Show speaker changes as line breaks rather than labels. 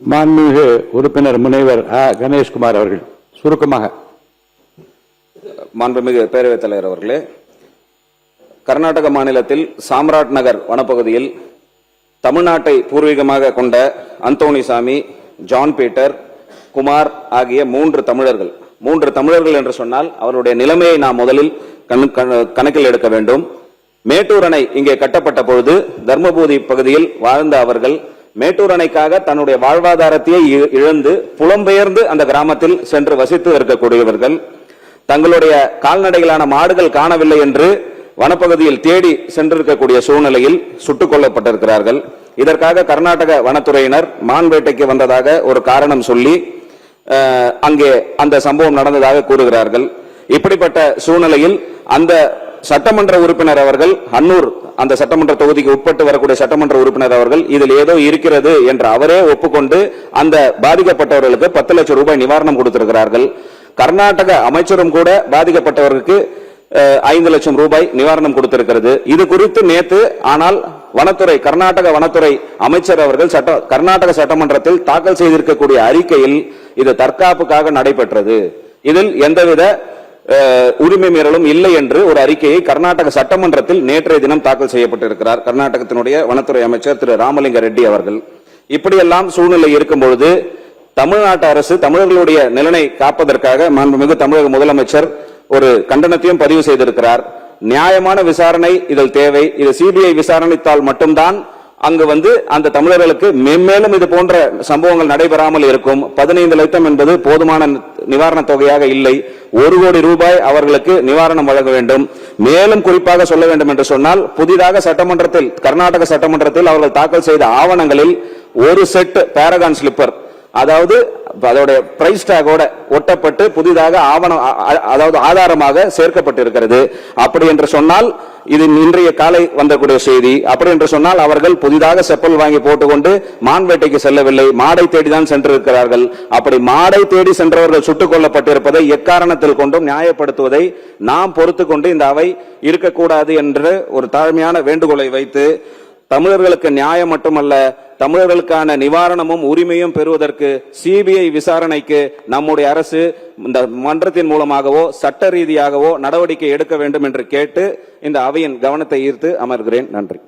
மாண்புமிகு உறுப்பினர் முனைவர் கணேஷ்குமார் அவர்கள் சுருக்கமாக.
மாண்புமிகு பேரவைத் தலைவர் அவர்களே, கர்நாடக மாநிலத்தில் சாம்ராட் நகர் வனப்பகுதியில் தமிழ்நாட்டை பூர்வீகமாக கொண்ட அந்தோணிசாமி, ஜான் பீட்டர், குமார் ஆகிய மூன்று தமிழர்கள் என்று சொன்னால் அவருடைய நிலைமையை நாம் முதலில் கணக்கில் எடுக்க வேண்டும். மேட்டூர் அணை இங்கே கட்டப்பட்ட பொழுது தர்மபுரி பகுதியில் வாழ்ந்த அவர்கள் மேட்டூர் அணைக்காக தன்னுடைய வாழ்வாதாரத்தையே இழந்து புலம்பெயர்ந்து அந்த கிராமத்தில் சென்று வசித்து இருக்கக்கூடியவர்கள். தங்களுடைய கால்நடைகளான மாடுகள் காணவில்லை என்று வனப்பகுதியில் தேடி சென்றிருக்கக்கூடிய சூழ்நிலையில் சுட்டுக் கொல்லப்பட்டிருக்கிறார்கள். இதற்காக கர்நாடக வனத்துறையினர் மான் வேட்டைக்கு வந்ததாக ஒரு காரணம் சொல்லி அங்கே அந்த சம்பவம் நடந்ததாக கூறுகிறார்கள். இப்படிப்பட்ட சூழ்நிலையில் அந்த சட்டமன்ற உறுப்பினர் அவர்கள், அன்னூர் அந்த சட்டமன்ற தொகுதிக்கு உட்பட்டு வரக்கூடிய சட்டமன்ற உறுப்பினர் அவர்கள் இதில் ஏதோ இருக்கிறது என்று அவரே ஒப்புக்கொண்டு அந்த பாதிக்கப்பட்டவர்களுக்கு 10 லட்சம் ரூபாய் நிவாரணம் கொடுத்திருக்கிறார்கள். கர்நாடக அமைச்சரும் கூட பாதிக்கப்பட்டவர்களுக்கு 5 லட்சம் ரூபாய் நிவாரணம் கொடுத்திருக்கிறது. இது குறித்து நேற்று ஆனால் கர்நாடக வனத்துறை அமைச்சர் அவர்கள் கர்நாடக சட்டமன்றத்தில் தாக்கல் செய்திருக்கக்கூடிய அறிக்கையில் இது தற்காப்புக்காக நடைபெற்றது, இதில் எந்தவித உரிமை மீறலும் இல்லை என்று ஒரு அறிக்கையை கர்நாடக சட்டமன்றத்தில் நேற்றைய தினம் தாக்கல் செய்யப்பட்டிருக்கிறார் கர்நாடகத்தினுடைய வனத்துறை அமைச்சர் திரு ராமலிங்க ரெட்டி அவர்கள். இப்படியெல்லாம் சூழ்நிலை இருக்கும் பொழுது தமிழ்நாட்டு அரசு தமிழர்களுடைய நலனை காப்பதற்காக மாண்புமிகு தமிழக முதலமைச்சர் ஒரு கண்டனத்தையும் பதிவு செய்திருக்கிறார். நியாயமான விசாரணை இதில் தேவை. இது சிபிஐ விசாரணைத்தால் மட்டும்தான் அங்கு அந்த தமிழர்களுக்கு மென்மேலும் இது போன்ற சம்பவங்கள் நடைபெறாமல் இருக்கும். 15 லட்சம் என்பது போதுமான நிவாரண தொகையாக இல்லை. 1 கோடி ரூபாய் அவர்களுக்கு நிவாரணம் வழங்க வேண்டும். மேலும் குறிப்பாக சொல்ல வேண்டும் என்று சொன்னால், புதிதாக கர்நாடக சட்டமன்றத்தில் அவர்கள் தாக்கல் செய்த ஆவணங்களில் ஒரு செட் பாரகான் ஸ்லிப்பர், அதாவது அதோட பிரைஸ் டாகோட ஒட்டப்பட்டு புதிதாக ஆதாரமாக சேர்க்கப்பட்டிருக்கிறது. அப்படி என்று சொன்னால், இது இன்றைய காலை வந்தக்கூடிய செய்தி. அப்படி என்று சொன்னால் அவர்கள் புதிதாக செப்பல் வாங்கி போட்டுக்கொண்டு மான் வேட்டைக்கு செல்லவில்லை, மாடை தேடிதான் சென்றிருக்கிறார்கள். அப்படி மாடை தேடி சென்றவர்கள் சுட்டுக் கொல்லப்பட்டிருப்பதை எக்காரணத்தில் கொண்டும் நியாயப்படுத்துவதை நாம் பொறுத்து கொண்டு இந்த அவை இருக்கக்கூடாது என்று ஒரு தாழ்மையான வேண்டுகோளை வைத்து, தமிழர்களுக்கு நியாயம் மட்டுமல்ல, தமிழர்களுக்கான நிவாரணமும் உரிமையும் பெறுவதற்கு சிபிஐ விசாரணைக்கு நம்முடைய அரசு இந்த மன்றத்தின் மூலமாகவோ சட்ட ரீதியாகவோ நடவடிக்கை எடுக்க வேண்டும் என்று கேட்டு இந்த அவையின் கவனத்தை ஈர்த்து அமர்கிறேன். நன்றி.